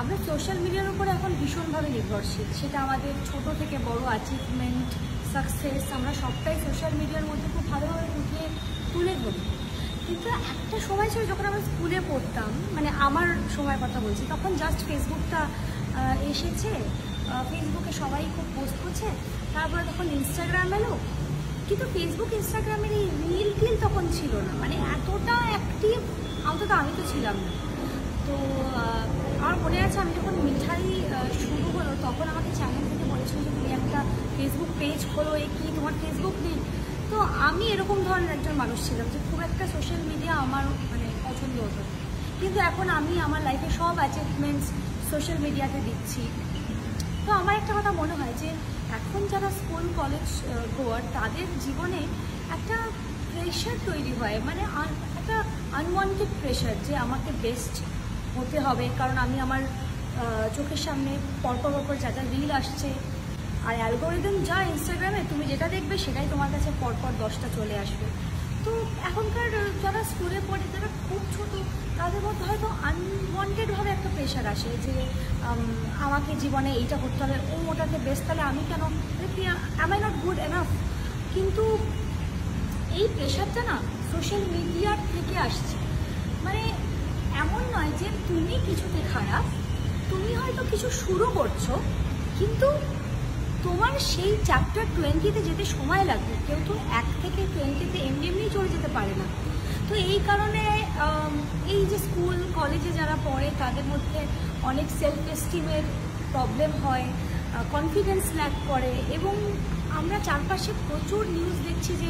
আমরা সোশ্যাল মিডিয়ার উপরে এখন ভীষণভাবে নির্ভরশীল। সেটা আমাদের ছোট থেকে বড় অ্যাচিভমেন্ট, সাকসেস, আমরা সবটাই সোশ্যাল মিডিয়ার মধ্যে খুব ভালোভাবে ফুটিয়ে তুলে ধরি। কিন্তু একটা সময় ছিল যখন আমরা স্কুলে পড়তাম, মানে আমার সময়ের কথা বলছি, তখন জাস্ট ফেসবুকটা এসেছে, ফেসবুকে সবাই খুব পোস্ট করছে, তারপরে তখন ইনস্টাগ্রাম এলো। কিন্তু ফেসবুক ইনস্টাগ্রামের এই রিল টিল তখন ছিল না, মানে এতটা অ্যাক্টিভ অন্তত আমি তো ছিলাম না। তো আমার মনে আছে আমি যখন মিঠাই শুরু হলো তখন আমাকে চ্যানেল থেকে বলেছিল যে তুমি একটা ফেসবুক পেজ খোলো, এ কি তোমার ফেসবুক নেই? তো আমি এরকম ধরনের একজন মানুষ ছিলাম যে খুব একটা সোশ্যাল মিডিয়া আমার মানে পছন্দ হতো। কিন্তু এখন আমি আমার লাইফে সব অ্যাচিভমেন্টস সোশ্যাল মিডিয়াতে দিচ্ছি। তো আমার একটা কথা মনে হয় যে এখন যারা স্কুল কলেজ গোয়ার তাদের জীবনে একটা প্রেশার তৈরি হয়, মানে একটা আনওয়ান্টেড প্রেশার যে আমাকে বেস্ট হতে হবে, কারণ আমি আমার চোখের সামনে পরপর যা যা রিল আসছে আর অ্যালগোরিদম যা ইনস্টাগ্রামে তুমি যেটা দেখবে সেটাই তোমার কাছে পরপর 10টা চলে আসবে। তো এখনকার যারা স্কুলে পড়ে, যারা খুব ছোটো, তাদের মধ্যে হয়তো আনওয়ান্টেডভাবে একটা প্রেশার আসে যে আমাকে জীবনে এইটা করতে হবে, ও ওটাকে বেস্ট, তাহলে আমি কেন, am I not good enough? কিন্তু এই প্রেশারটা না সোশ্যাল মিডিয়ার থেকে আসছে। মানে এমন নয় যে তুমি কিছুতে খারাপ, তুমি হয়তো কিছু শুরু করছো, কিন্তু তোমার সেই চ্যাপ্টার 20-তে যেতে সময় লাগবে। কেউ তো 1 থেকে 20-তে এমনি চলে যেতে পারে না। তো এই কারণে এই যে স্কুল কলেজে যারা পড়ে তাদের মধ্যে অনেক সেলফ এস্টিমের প্রবলেম হয়, কনফিডেন্স ল্যাক করে, এবং আমরা চারপাশে প্রচুর নিউজ দেখছি যে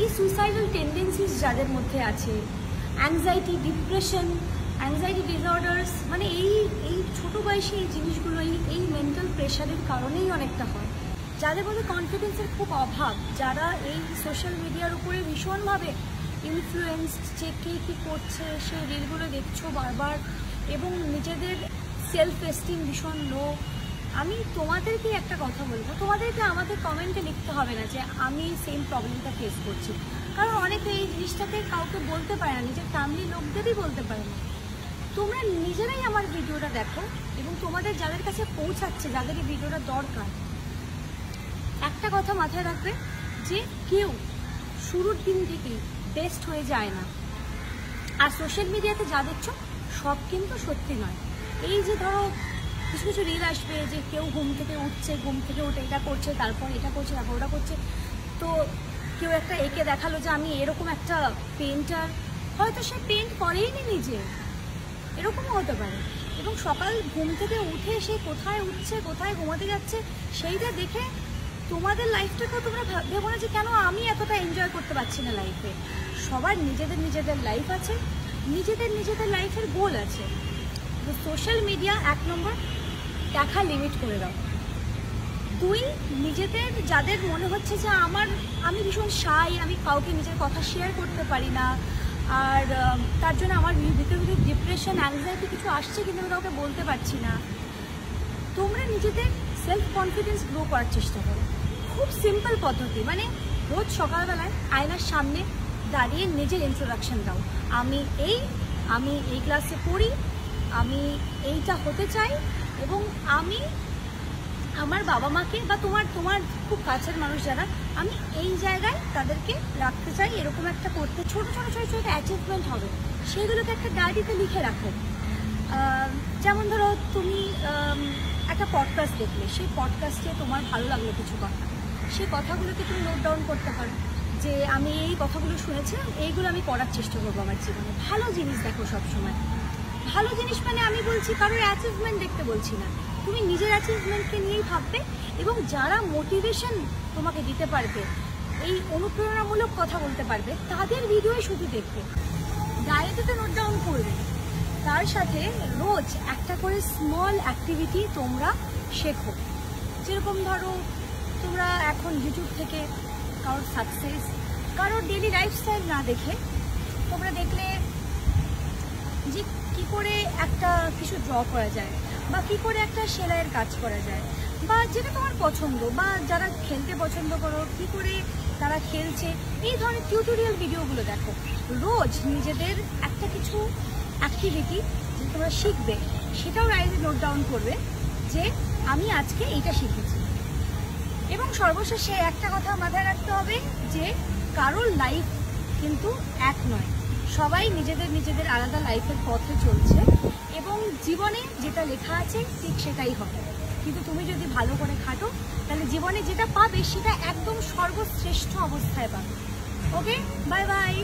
এই সুইসাইডাল টেন্ডেন্সিস যাদের মধ্যে আছে, অ্যাংজাইটি, ডিপ্রেশন, অ্যাংজাইটি ডিসঅর্ডার্স, মানে এই ছোটো বয়সে এই জিনিসগুলো এই মেন্টাল প্রেশারের কারণেই অনেকটা হয়। যাদের মধ্যে কনফিডেন্সের খুব অভাব, যারা এই সোশ্যাল মিডিয়ার উপরে ভীষণভাবে ইনফ্লুয়েন্সড, যে কে কী করছে সেই রিলগুলো দেখছো বারবার, এবং নিজেদের সেলফ এস্টিম ভীষণ লো। আমি তোমাদেরকে একটা কথা বলবো, তোমাদেরকে আমাদের কমেন্টে লিখতে হবে না যে আমি সেম প্রবলেমটা ফেস করছি, কারণ অনেকে এই জিনিসটাকে কাউকে বলতে পারে না, নিজের ফ্যামিলির লোকদেরই বলতে পারে না। তোমরা নিজেরাই আমার ভিডিওটা দেখো, এবং তোমাদের যাদের কাছে পৌঁছাচ্ছে, যাদের এই ভিডিওটা দরকার, একটা কথা মাথায় রাখবে যে কেউ শুরুর দিন থেকেই বেস্ট হয়ে যায় না। আর সোশ্যাল মিডিয়াতে যা দেখছো সব কিন্তু সত্যি নয়। এই যে ধরো কিছু কিছু রিল আসবে যে কেউ ঘুম থেকে উঠছে, ঘুম থেকে উঠে এটা করছে, তারপর এটা করছে, তারপর ওটা করছে, তো কেউ একটা এঁকে দেখালো যে আমি এরকম একটা পেন্টার, হয়তো সে পেন্ট করেই নি নিজে, এরকমও হতে পারে। এবং সকাল ঘুম থেকে উঠে সে কোথায় উঠছে, কোথায় ঘুমাতে যাচ্ছে, সেইটা দেখে তোমাদের লাইফটাকেও তোমরা ভেবো না যে কেন আমি এতটা এনজয় করতে পারছি না লাইফে। সবার নিজেদের লাইফ আছে, নিজেদের লাইফের গোল আছে। তো সোশ্যাল মিডিয়া 1 নম্বর দেখা লিমিট করে দাও। 2, নিজেদের যাদের মনে হচ্ছে যে আমি ভীষণ শাই, আমি কাউকে নিজের কথা শেয়ার করতে পারি না, আর তার জন্য আমার ভিতরে ডিপ্রেশন, অ্যাংজাইটি কিছু আসছে কিন্তু আমি কাউকে বলতে পারছি না, তোমরা নিজেদের সেলফ কনফিডেন্স গ্রো করার চেষ্টা করো। খুব সিম্পল পদ্ধতি, মানে রোজ সকালবেলায় আয়নার সামনে দাঁড়িয়ে নিজের ইন্ট্রোডাকশন দাও। আমি এই ক্লাসে পড়ি, আমি এইটা হতে চাই, এবং আমি আমার বাবা মাকে বা তোমার খুব কাছের মানুষ যারা, আমি এই জায়গায় তাদেরকে রাখতে চাই, এরকম একটা করতে। ছোট অ্যাচিভমেন্ট হবে, সেগুলোকে একটা ডায়েরিতে লিখে রাখো। যেমন ধরো তুমি একটা পডকাস্ট দেখলে, সেই পডকাস্টে তোমার ভালো লাগলো কিছু কথা, সেই কথাগুলোকে তুমি নোট ডাউন করতে পারো যে আমি এই কথাগুলো শুনেছিলাম, এইগুলো আমি করার চেষ্টা করবো আমার জীবনে। ভালো জিনিস দেখো সবসময়, ভালো জিনিস মানে আমি বলছি কারোর অ্যাচিভমেন্ট দেখতে বলছি না, তুমি নিজের অ্যাচিভমেন্টকে নিয়েই ভাববে, এবং যারা মোটিভেশন তোমাকে দিতে পারবে, এই অনুপ্রেরণামূলক কথা বলতে পারবে, তাদের ভিডিওই শুধু দেখবে, ডায়েরিতে নোট ডাউন করবে। তার সাথে রোজ একটা করে স্মল অ্যাক্টিভিটি তোমরা শেখো। যেরকম ধরো তোমরা এখন ইউটিউব থেকে কারোর সাকসেস, কারোর ডেলি লাইফস্টাইল না দেখে তোমরা দেখলে যে কী করে একটা কিছু ড্র করা যায়, বা কী করে একটা সেলাইয়ের কাজ করা যায়, বা যেটা তোমার পছন্দ, বা যারা খেলতে পছন্দ করো কী করে তারা খেলছে, এই ধরনের টিউটোরিয়াল ভিডিওগুলো দেখো। রোজ নিজেদের একটা কিছু অ্যাক্টিভিটি যে তোমরা শিখবে, সেটাও ডায়েরিতে নোট ডাউন করবে যে আমি আজকে এইটা শিখেছি। এবং সর্বশেষে একটা কথা মাথায় রাখতে হবে যে কারোর লাইফ কিন্তু এক নয়, সবাই নিজেদের নিজেদের আলাদা লাইফের পথে চলছে এবং জীবনে যেটা লেখা আছে ঠিক সেটাই হবে। কিন্তু তুমি যদি ভালো করে খাটো তাহলে জীবনে যেটা পাবে সেটা একদম সর্বশ্রেষ্ঠ অবস্থায় পাবে। ওকে, বাই বাই।